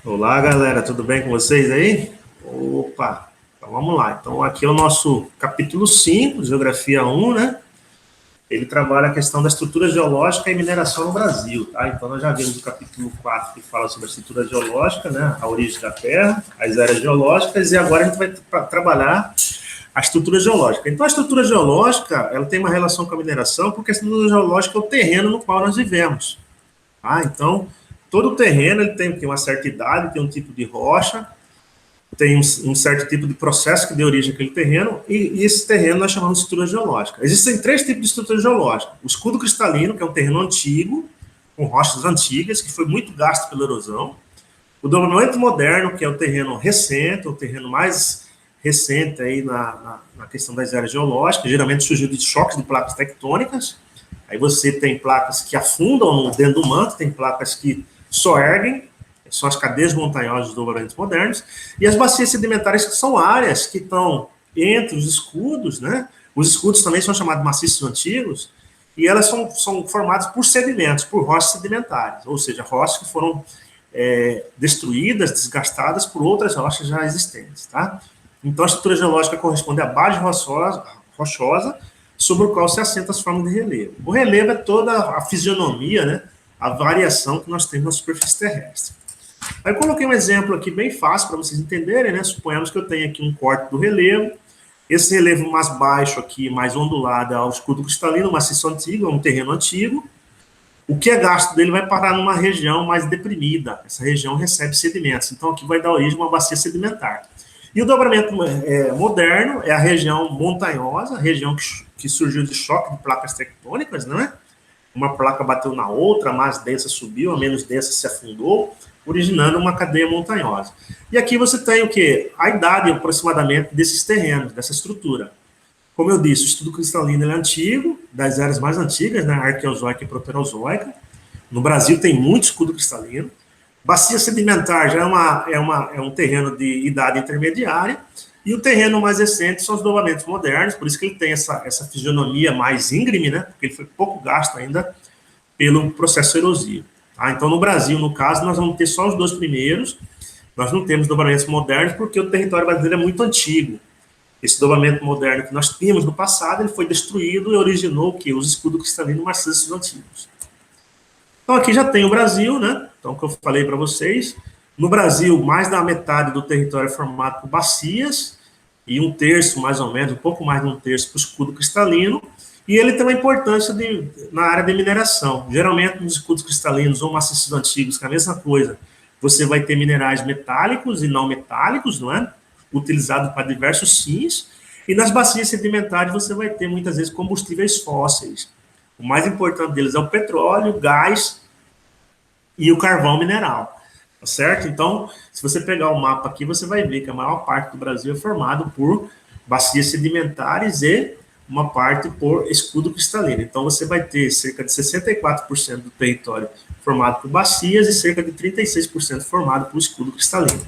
Olá, galera, tudo bem com vocês aí? Opa, então vamos lá. Então, aqui é o nosso capítulo 5, Geografia 1, né? Ele trabalha a questão da estrutura geológica e mineração no Brasil, tá? Então, nós já vimos o capítulo 4, que fala sobre a estrutura geológica, né? A origem da Terra, as áreas geológicas, e agora a gente vai trabalhar a estrutura geológica. Então, a estrutura geológica, ela tem uma relação com a mineração, porque a estrutura geológica é o terreno no qual nós vivemos. Então, todo o terreno ele tem uma certa idade, tem um tipo de rocha, tem um certo tipo de processo que deu origem àquele terreno, e esse terreno nós chamamos de estrutura geológica. Existem três tipos de estrutura geológica. O escudo cristalino, que é um terreno antigo, com rochas antigas, que foi muito gasto pela erosão. O dobramento moderno, que é o terreno recente, o terreno mais recente aí na questão das áreas geológicas, geralmente surgiu de choques de placas tectônicas. Aí você tem placas que afundam dentro do manto, tem placas que só erguem, são as cadeias montanhosas dos dobramentos modernos, e as bacias sedimentares, que são áreas que estão entre os escudos, né? Os escudos também são chamados maciços antigos, e elas são formadas por sedimentos, por rochas sedimentares, ou seja, rochas que foram destruídas, desgastadas por outras rochas já existentes, tá? Então, a estrutura geológica corresponde à base rochosa sobre o qual se assentam as formas de relevo. O relevo é toda a fisionomia, né? A variação que nós temos na superfície terrestre. Aí eu coloquei um exemplo aqui bem fácil para vocês entenderem, né? Suponhamos que eu tenho aqui um corte do relevo. Esse relevo mais baixo aqui, mais ondulado, é o escudo cristalino, um maciço antigo, é um terreno antigo. O que é gasto dele vai parar numa região mais deprimida. Essa região recebe sedimentos. Então, aqui vai dar origem a uma bacia sedimentar. E o dobramento moderno é a região montanhosa, a região que surgiu de choque de placas tectônicas, né? Uma placa bateu na outra, a mais densa subiu, a menos densa se afundou, originando uma cadeia montanhosa. E aqui você tem o quê? A idade aproximadamente desses terrenos, dessa estrutura. Como eu disse, o estudo cristalino é antigo, das áreas mais antigas, né? Arqueozoica e proterozoica. No Brasil tem muito escudo cristalino. Bacia sedimentar já é um terreno de idade intermediária, e o terreno mais recente são os dobramentos modernos, por isso que ele tem essa fisionomia mais íngreme, né? Porque ele foi pouco gasto ainda pelo processo erosivo. Tá? Então, no Brasil, no caso, nós vamos ter só os dois primeiros, nós não temos dobramentos modernos, porque o território brasileiro é muito antigo. Esse dobramento moderno que nós tínhamos no passado, ele foi destruído e originou o quê? Os escudos cristalinos maciços antigos. Então, aqui já tem o Brasil, né? Então, o que eu falei para vocês, no Brasil, mais da metade do território é formado por bacias, e um terço, mais ou menos, um pouco mais de um terço para o escudo cristalino, e ele tem uma importância na área de mineração. Geralmente, nos escudos cristalinos ou maciços antigos, que é a mesma coisa, você vai ter minerais metálicos e não metálicos, não é? Utilizados para diversos fins, e nas bacias sedimentares você vai ter, muitas vezes, combustíveis fósseis. O mais importante deles é o petróleo, o gás e o carvão mineral, tá certo? Então, se você pegar o mapa aqui, você vai ver que a maior parte do Brasil é formado por bacias sedimentares e uma parte por escudo cristalino. Então, você vai ter cerca de 64% do território formado por bacias e cerca de 36% formado por escudo cristalino.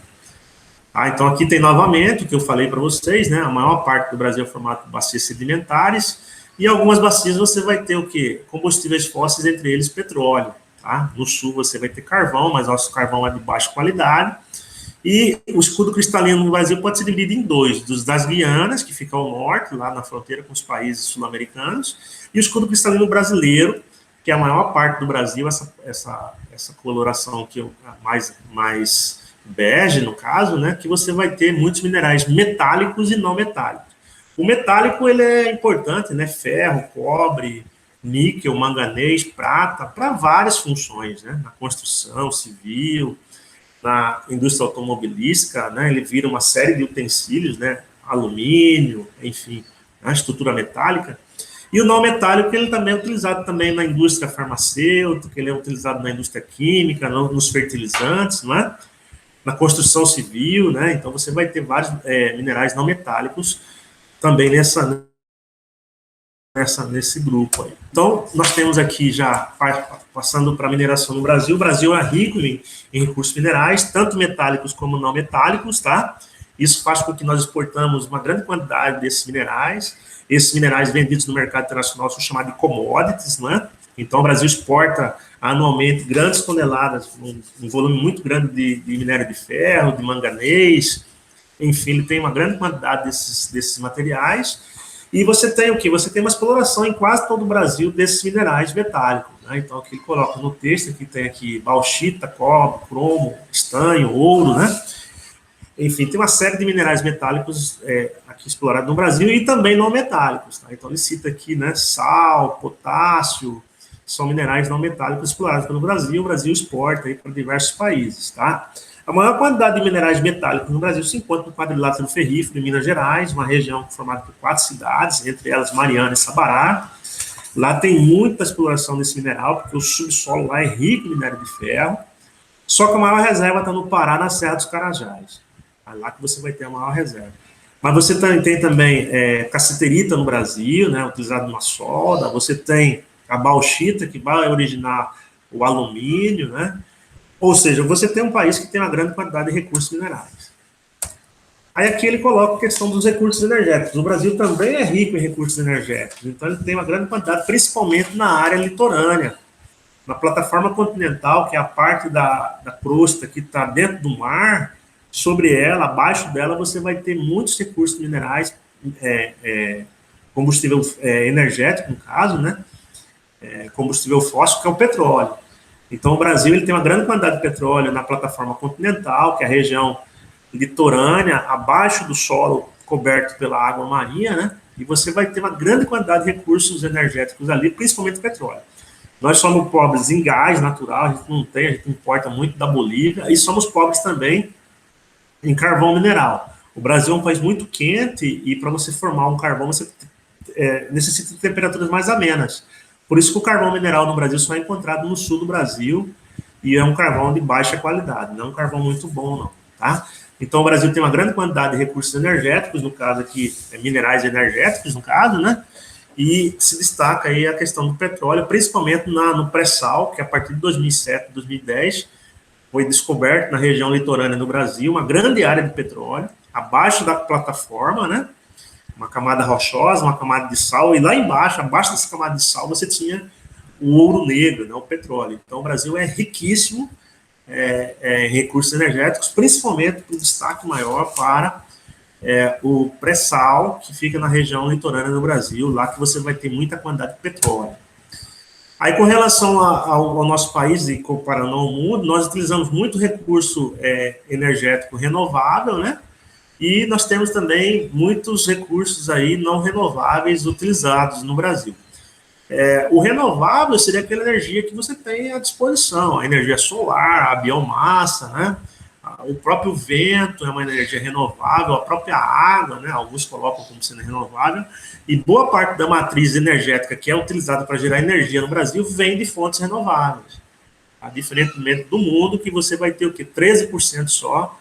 Então, aqui tem novamente o que eu falei para vocês, né? A maior parte do Brasil é formado por bacias sedimentares, e algumas bacias você vai ter o quê? Combustíveis fósseis, entre eles petróleo. Tá? No sul você vai ter carvão, mas nosso carvão é de baixa qualidade. E o escudo cristalino no Brasil pode ser dividido em dois: das Guianas, que fica ao norte, lá na fronteira com os países sul-americanos, e o escudo cristalino brasileiro, que é a maior parte do Brasil, essa coloração aqui mais bege, no caso, né? Que você vai ter muitos minerais metálicos e não metálicos. O metálico, ele é importante, né? Ferro, cobre, níquel, manganês, prata, para várias funções, né? Na construção civil, na indústria automobilística, né? Ele vira uma série de utensílios, né? Alumínio, enfim, a estrutura metálica. E o não metálico, ele também é utilizado também na indústria farmacêutica, ele é utilizado na indústria química, nos fertilizantes, não é? Na construção civil, né? Então você vai ter vários minerais não metálicos também nesse grupo aí. Então, nós temos aqui já, passando para a mineração no Brasil, o Brasil é rico em recursos minerais, tanto metálicos como não metálicos, tá? Isso faz com que nós exportamos uma grande quantidade desses minerais. Esses minerais vendidos no mercado internacional são chamados de commodities, não é? Então, o Brasil exporta anualmente grandes toneladas, um volume muito grande de minério de ferro, de manganês, enfim, ele tem uma grande quantidade desses materiais. E você tem o quê? Você tem uma exploração em quase todo o Brasil desses minerais metálicos, né? Então, aqui ele coloca no texto, aqui tem aqui bauxita, cobre, cromo, estanho, ouro, né? Enfim, tem uma série de minerais metálicos aqui explorados no Brasil e também não metálicos, tá? Então, ele cita aqui, né, sal, potássio, são minerais não metálicos explorados pelo Brasil. O Brasil exporta aí para diversos países, tá? A maior quantidade de minerais metálicos no Brasil se encontra no quadrilátero ferrífero, em Minas Gerais, uma região formada por 4 cidades, entre elas Mariana e Sabará. Lá tem muita exploração desse mineral, porque o subsolo lá é rico em minério de ferro. Só que a maior reserva está no Pará, na Serra dos Carajás. É lá que você vai ter a maior reserva. Mas você tem também cassiterita no Brasil, né, utilizado numa solda. Você tem a bauxita, que vai originar o alumínio, né? Ou seja, você tem um país que tem uma grande quantidade de recursos minerais. Aí aqui ele coloca a questão dos recursos energéticos. O Brasil também é rico em recursos energéticos, então ele tem uma grande quantidade, principalmente na área litorânea. Na plataforma continental, que é a parte da crosta que está dentro do mar, sobre ela, abaixo dela, você vai ter muitos recursos minerais, combustível energético, no caso, né? Combustível fóssil, que é o petróleo. Então, o Brasil ele tem uma grande quantidade de petróleo na plataforma continental, que é a região litorânea, abaixo do solo, coberto pela água marinha, né? E você vai ter uma grande quantidade de recursos energéticos ali, principalmente petróleo. Nós somos pobres em gás natural, a gente não tem, a gente importa muito da Bolívia, e somos pobres também em carvão mineral. O Brasil é um país muito quente, e para você formar um carvão, você necessita de temperaturas mais amenas. Por isso que o carvão mineral no Brasil só é encontrado no sul do Brasil, e é um carvão de baixa qualidade, não é um carvão muito bom, não, tá? Então, o Brasil tem uma grande quantidade de recursos energéticos, no caso aqui, minerais energéticos, no caso, né? E se destaca aí a questão do petróleo, principalmente no pré-sal, que a partir de 2007, 2010, foi descoberto na região litorânea do Brasil uma grande área de petróleo, abaixo da plataforma, né? Uma camada rochosa, uma camada de sal, e lá embaixo, abaixo dessa camada de sal, você tinha o ouro negro, né, o petróleo. Então, o Brasil é riquíssimo em recursos energéticos, principalmente com destaque maior para o pré-sal, que fica na região litorânea do Brasil, lá que você vai ter muita quantidade de petróleo. Aí, com relação ao nosso país, e comparando ao mundo, nós utilizamos muito recurso energético renovável, né? E nós temos também muitos recursos aí não renováveis utilizados no Brasil. O renovável seria aquela energia que você tem à disposição, a energia solar, a biomassa, né? O próprio vento é uma energia renovável, a própria água, né? Alguns colocam como sendo renovável, e boa parte da matriz energética que é utilizada para gerar energia no Brasil vem de fontes renováveis. Diferentemente do mundo, que você vai ter o quê? 13% só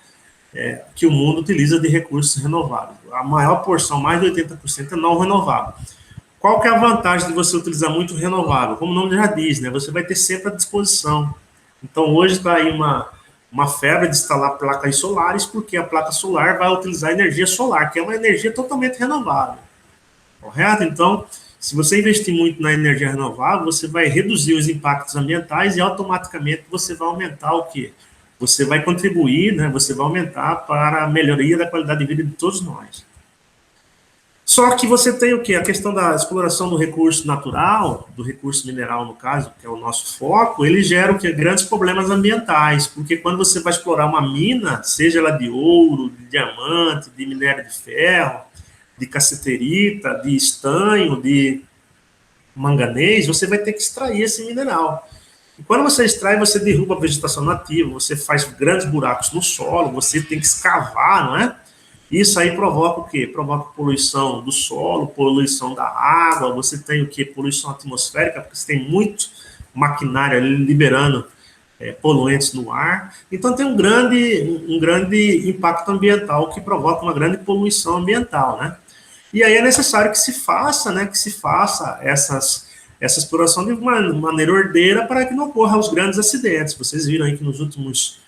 que o mundo utiliza de recursos renováveis. A maior porção, mais de 80%, é não renovável. Qual que é a vantagem de você utilizar muito renovável? Como o nome já diz, né? Você vai ter sempre à disposição. Então, hoje está aí uma febre de instalar placas solares, porque a placa solar vai utilizar energia solar, que é uma energia totalmente renovável. Correto? Então, se você investir muito na energia renovável, você vai reduzir os impactos ambientais e automaticamente você vai aumentar o quê? Você vai contribuir, né? Você vai aumentar para a melhoria da qualidade de vida de todos nós. Só que você tem o quê? A questão da exploração do recurso natural, do recurso mineral, no caso, que é o nosso foco, ele gera o quê? Grandes problemas ambientais, porque quando você vai explorar uma mina, seja ela de ouro, de diamante, de minério de ferro, de cassiterita, de estanho, de manganês, você vai ter que extrair esse mineral. E quando você extrai, você derruba a vegetação nativa, você faz grandes buracos no solo, você tem que escavar, não é? Isso aí provoca o quê? Provoca poluição do solo, poluição da água, você tem o quê? Poluição atmosférica, porque você tem muito maquinário ali liberando poluentes no ar. Então tem um grande impacto ambiental que provoca uma grande poluição ambiental, né? E aí é necessário que se faça, né? Que se faça essa exploração de uma maneira ordeira para que não ocorra os grandes acidentes. Vocês viram aí que nos últimos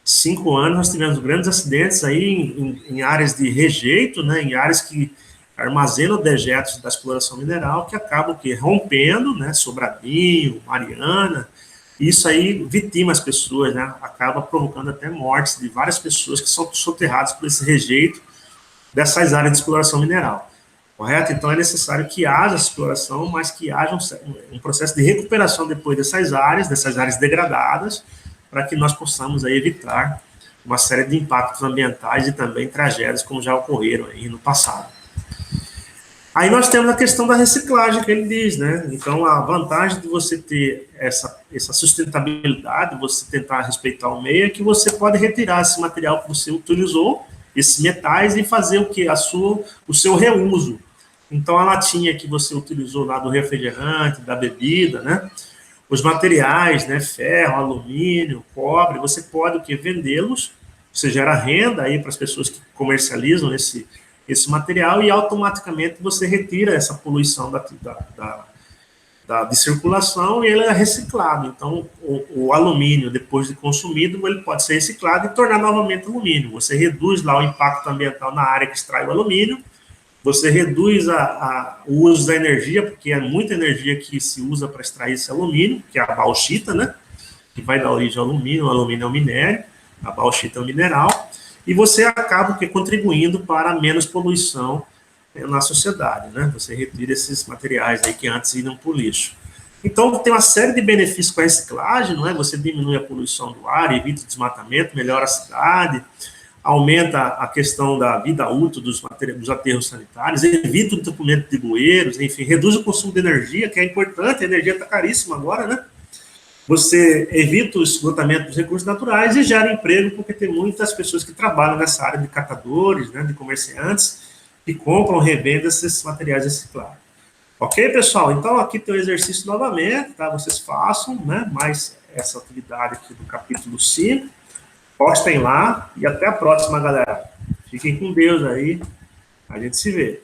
5 anos nós tivemos grandes acidentes aí em áreas de rejeito, né, em áreas que armazena dejetos da exploração mineral que acabam rompendo, né, Sobradinho, Mariana. Isso aí vitima as pessoas, né, acaba provocando até mortes de várias pessoas que são soterradas por esse rejeito dessas áreas de exploração mineral. Correto? Então, é necessário que haja exploração, mas que haja um processo de recuperação depois dessas áreas degradadas, para que nós possamos aí evitar uma série de impactos ambientais e também tragédias, como já ocorreram aí no passado. Aí nós temos a questão da reciclagem, que ele diz, né? Então, a vantagem de você ter essa sustentabilidade, você tentar respeitar o meio, é que você pode retirar esse material que você utilizou, esses metais, e fazer o quê? O seu reuso. Então, a latinha que você utilizou lá do refrigerante, da bebida, né? Os materiais, né? Ferro, alumínio, cobre, você pode o quê? Vendê-los, você gera renda aí para as pessoas que comercializam esse material, e automaticamente você retira essa poluição de circulação, e ele é reciclado. Então, o alumínio, depois de consumido, ele pode ser reciclado e tornar novamente alumínio. Você reduz lá o impacto ambiental na área que extrai o alumínio, você reduz o uso da energia, porque é muita energia que se usa para extrair esse alumínio, que é a bauxita, né? Que vai dar origem ao alumínio. O alumínio é um minério, a bauxita é um mineral, e você acaba contribuindo para menos poluição na sociedade, né? Você retira esses materiais aí que antes iam para o lixo. Então, tem uma série de benefícios com a reciclagem, não é? Você diminui a poluição do ar, evita o desmatamento, melhora a cidade, aumenta a questão da vida útil dos aterros sanitários, evita o entupimento de bueiros, enfim, reduz o consumo de energia, que é importante, a energia está caríssima agora, né? Você evita o esgotamento dos recursos naturais e gera emprego, porque tem muitas pessoas que trabalham nessa área de catadores, né, de comerciantes, que compram, revendem esses materiais reciclados. Ok, pessoal? Então, aqui tem o exercício novamente, tá? Vocês façam, né, mais essa atividade aqui do capítulo 5. Postem lá e até a próxima, galera. Fiquem com Deus aí. A gente se vê.